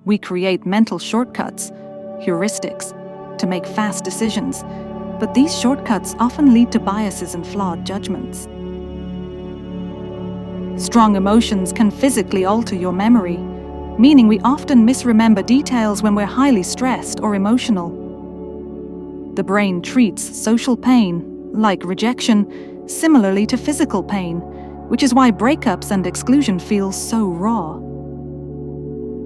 We create mental shortcuts, heuristics, to make fast decisions, but these shortcuts often lead to biases and flawed judgments. Strong emotions can physically alter your memory, meaning we often misremember details when we're highly stressed or emotional. The brain treats social pain, like rejection, similarly to physical pain, which is why breakups and exclusion feel so raw.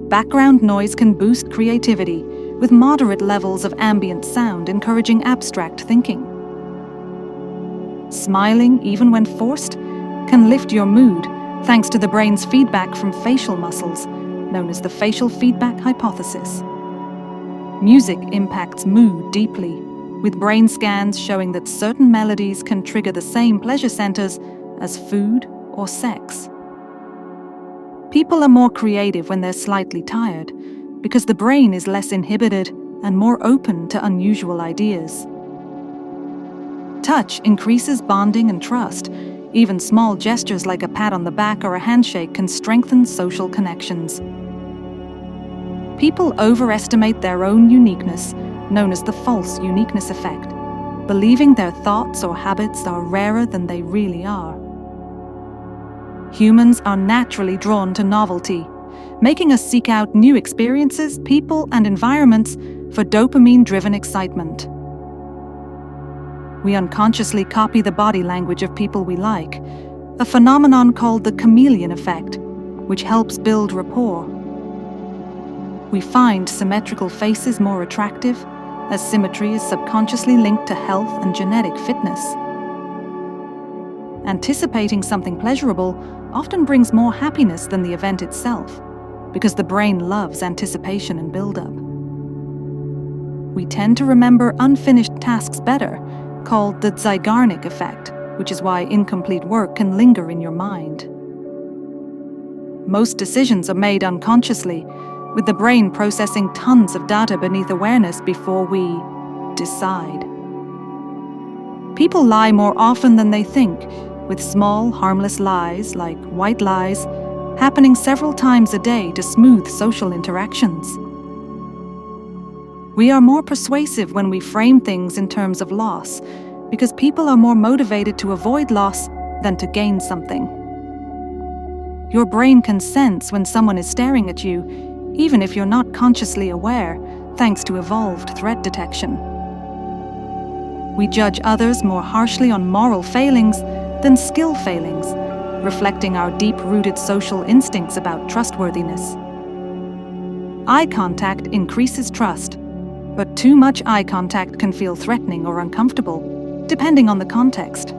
Background noise can boost creativity, with moderate levels of ambient sound encouraging abstract thinking. Smiling, even when forced, can lift your mood thanks to the brain's feedback from facial muscles, known as the facial feedback hypothesis. Music impacts mood deeply, with brain scans showing that certain melodies can trigger the same pleasure centers as food or sex. People are more creative when they're slightly tired, because the brain is less inhibited and more open to unusual ideas. Touch increases bonding and trust. Even small gestures like a pat on the back or a handshake can strengthen social connections. People overestimate their own uniqueness, known as the false uniqueness effect, believing their thoughts or habits are rarer than they really are. Humans are naturally drawn to novelty, making us seek out new experiences, people, and environments for dopamine-driven excitement. We unconsciously copy the body language of people we like, a phenomenon called the chameleon effect, which helps build rapport. We find symmetrical faces more attractive, as symmetry is subconsciously linked to health and genetic fitness. Anticipating something pleasurable often brings more happiness than the event itself, because the brain loves anticipation and build-up. We tend to remember unfinished tasks better, called the Zeigarnik effect, which is why incomplete work can linger in your mind. Most decisions are made unconsciously, with the brain processing tons of data beneath awareness before we decide. People lie more often than they think, with small, harmless lies, like white lies, happening several times a day to smooth social interactions. We are more persuasive when we frame things in terms of loss, because people are more motivated to avoid loss than to gain something. Your brain can sense when someone is staring at you, even if you're not consciously aware, thanks to evolved threat detection. We judge others more harshly on moral failings than skill failings, reflecting our deep-rooted social instincts about trustworthiness. Eye contact increases trust, but too much eye contact can feel threatening or uncomfortable, depending on the context.